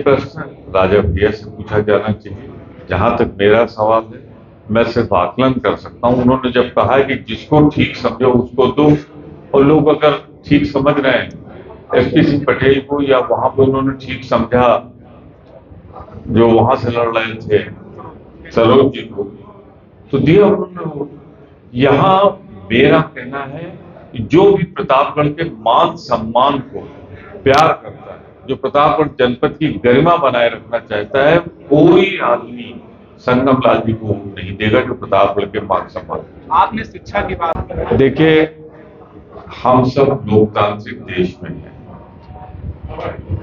प्रश्न राजा भैया से पूछा जाना चाहिए। जहां तक मेरा सवाल है, मैं सिर्फ आकलन कर सकता हूं। उन्होंने जब कहा है कि जिसको ठीक समझो उसको दो, और लोग अगर ठीक समझ रहे हैं एसपी सिंह पटेल को, या वहां पर उन्होंने ठीक समझा जो वहां से लड़ रहे थे सरोज जी को, तो दिया उन्होंने वोट। यहाँ मेरा कहना है कि जो भी प्रतापगढ़ के मान सम्मान को प्यार करता है, जो प्रतापगढ़ जनपद की गरिमा बनाए रखना चाहता है, कोई आदमी संगम लाल जी को वोट नहीं देगा जो प्रतापगढ़ के मान सम्मान। आपने शिक्षा की बात की। देखिए, हम सब लोकतांत्रिक देश में हैं।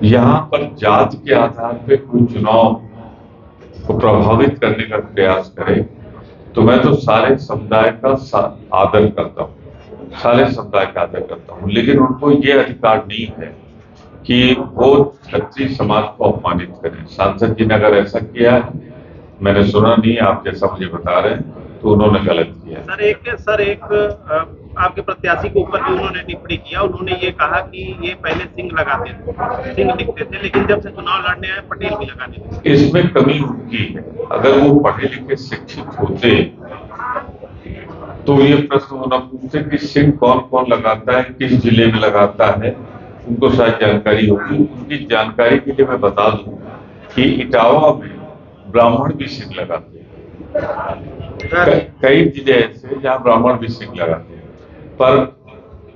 यहाँ पर जाति के आधार पे कोई चुनाव को प्रभावित करने का प्रयास करे तो मैं तो सारे समुदाय का आदर करता हूँ, सारे समुदाय का आदर करता हूँ, लेकिन उनको ये अधिकार नहीं है कि वो क्षत्रिय समाज को अपमानित करें। सांसद जी ने अगर ऐसा किया है, मैंने सुना नहीं, आप जैसा मुझे बता रहे हैं, तो उन्होंने गलत किया। सर एक आपके प्रत्याशी के ऊपर भी उन्होंने टिप्पणी किया। उन्होंने ये कहा कि ये पहले सिंह लगाते थे, सिंह लिखते थे, लेकिन जब से चुनाव लड़ने आए पटेल भी लगाने थे। इसमें कमी उनकी है। अगर वो पढ़े लिखे शिक्षित होते तो ये प्रश्न वो न पूछते कि सिंह कौन कौन लगाता है, किस जिले में लगाता है, उनको शायद जानकारी होगी। उनकी जानकारी के लिए मैं बता दूं कि इटावा में ब्राह्मण भी सिंह लगाते हैं। कई जिले ऐसे जहां ब्राह्मण भी सिंह लगाते हैं, पर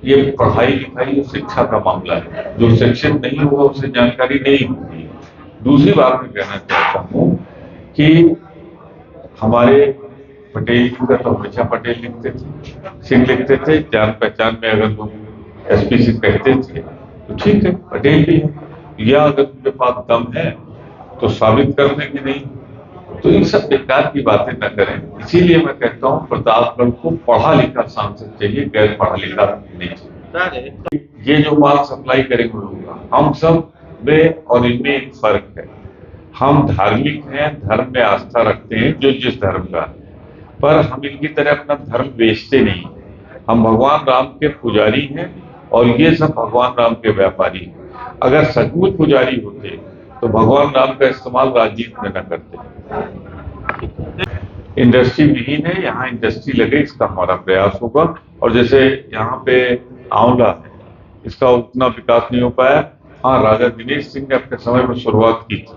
ये पढ़ाई लिखाई और शिक्षा का मामला है। जो शिक्षित नहीं होगा उसे जानकारी नहीं होगी। दूसरी बात मैं कहना चाहता हूं कि हमारे पटेल जी का तो हमेशा पटेल लिखते थे, सिंह लिखते थे। जान पहचान में अगर लोग एसपी सिंह कहते थे तो ठीक है, पटेल भी है, या अगर उनके पास दम है तो साबित कर दें कि नहीं। तो इन सब बेकार की बातें न करें। इसीलिए मैं कहता हूँ प्रतापगढ़ को पढ़ा लिखा सांसद चाहिए, गैर पढ़ा लिखा नहीं चाहिए। ये जो माल सप्लाई करेंगे होगा, हम सब में और इनमें एक फर्क है। हम धार्मिक हैं, धर्म में आस्था रखते हैं, जो जिस धर्म का है, पर हम इनकी तरह अपना धर्म बेचते नहीं। हम भगवान राम के पुजारी हैं और ये सब भगवान राम के व्यापारी हैं। अगर सचमुच पुजारी होते तो भगवान राम का इस्तेमाल राजनीति में न करते। इंडस्ट्री विहीन है, यहाँ इंडस्ट्री लगे, इसका हमारा प्रयास होगा। और जैसे यहाँ पे आंवला है, इसका उतना विकास नहीं हो पाया। हाँ, राजा दिनेश सिंह ने अपने समय में शुरुआत की थी,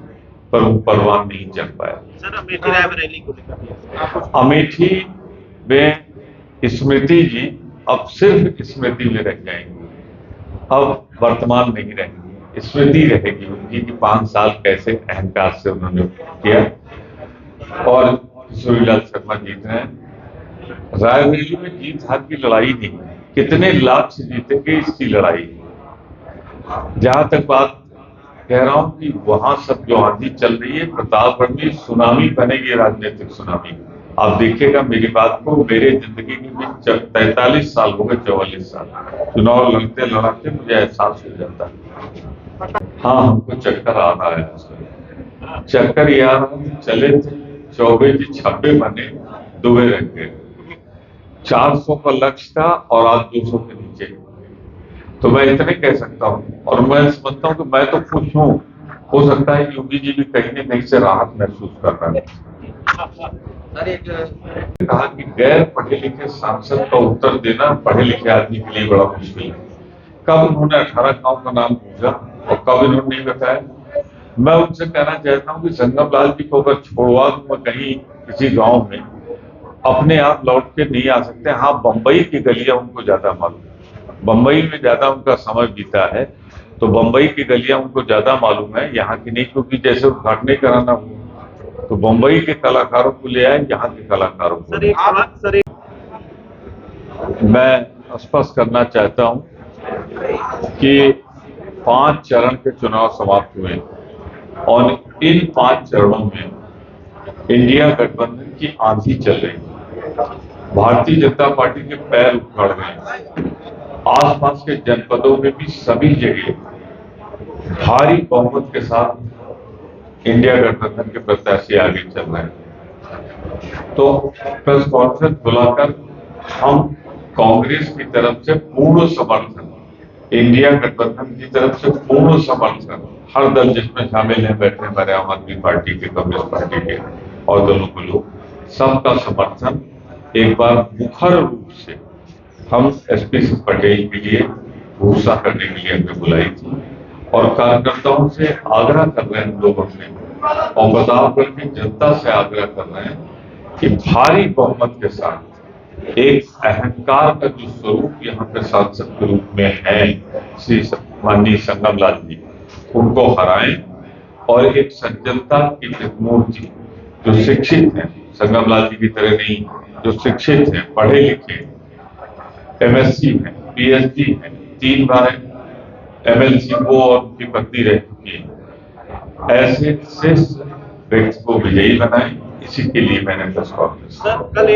पर वो परवान नहीं चल पाया। सर, अमेठी रायबरेली को अमेठी में स्मृति जी अब सिर्फ स्मृति में रह जाएंगी, अब वर्तमान नहीं रहेंगी। स्मृति रहेगी उनकी कि 5 साल कैसे अहंकार से उन्होंने किया। और किशोरीलाल शर्मा जीत रहे हैं। रायबरेली में जीत हार की लड़ाई नहीं, कितने लाख से जीतेंगे इसकी लड़ाई। जहां तक बात कह रहा हूं कि वहां सब जो आंधी चल रही है, प्रतापगढ़ में सुनामी बनेगी, राजनीतिक सुनामी। आप देखिएगा मेरी बात को। मेरे जिंदगी में भी 43 साल हो गए, 44 साल चुनाव लड़ते लड़ाते मुझे एहसास हो जाता है। हाँ, हमको चक्कर आ रहा है। चक्कर ये आ रहा है, चले थे चौबे जी छब्बे बने, दुबे रह गए। 400 का लक्ष्य था और आज 200 के नीचे। तो मैं इतने कह सकता हूँ, और मैं समझता हूँ कि मैं तो खुश हूँ। हो सकता है योगी जी भी कहीं न कहीं से राहत महसूस कर रहे हैं। कहा कि गैर पढ़े लिखे सांसद का उत्तर देना पढ़े लिखे आदमी के लिए बड़ा मुश्किल है। कब उन्होंने 18 गांव का नाम पूछा और कब इन्होंने नहीं बताया। मैं उनसे कहना चाहता हूँ कि संगम लाल जी को अगर छोड़वा दूं मैं कहीं किसी गांव में, अपने आप लौट के नहीं आ सकते। हाँ, बंबई की गलियां उनको ज्यादा मालूम, बंबई में ज्यादा उनका समय बीता है, तो बंबई की गलियां उनको ज्यादा मालूम है, यहाँ की नहीं। क्योंकि जैसे उद्घाटन कराना हुआ तो बंबई के कलाकारों को ले आए, यहाँ के कलाकारों को। मैं स्पष्ट करना चाहता हूँ कि 5 चरण के चुनाव समाप्त हुए और इन 5 चरणों में इंडिया गठबंधन की आंधी चल रही है। भारतीय जनता पार्टी के पैर उखड़ गए। आसपास के जनपदों में भी सभी जगह भारी बहुमत के साथ इंडिया गठबंधन के प्रत्याशी आगे चल रहे हैं। तो प्रेस कॉन्फ्रेंस बुलाकर हम कांग्रेस की तरफ से पूर्ण समर्थन, इंडिया गठबंधन की तरफ से पूर्ण समर्थन, हर दल जिसमें शामिल हैं, बैठे हमारे आम आदमी पार्टी के, कम्युनिस्ट पार्टी के और दलों के लोग, सबका समर्थन एक बार मुखर रूप से हम एसपी पटेल के लिए घोषणा करने के लिए हमने बुलाई थी और कार्यकर्ताओं से आग्रह कर रहे हैं लोग अपने और प्रतापगढ़ की जनता से आग्रह कर रहे हैं कि भारी बहुमत के साथ एक अहंकार का जो स्वरूप यहाँ पे सांसद के रूप में है श्री माननीय संगम लाल जी, उनको हराएं और एक सज्जनता की मूर्ति जो शिक्षित है, संगम लाल जी की तरह नहीं, जो शिक्षित है, पढ़े लिखे, एमएससी है, पीएचडी है, 3 बार एमएलसी वो और उनकी पत्नी रह चुकी है, ऐसे श्रेष्ठ व्यक्ति को विजयी बनाएं। इसी के लिए मैंने प्रेस कॉन्फ्रेंस सर कल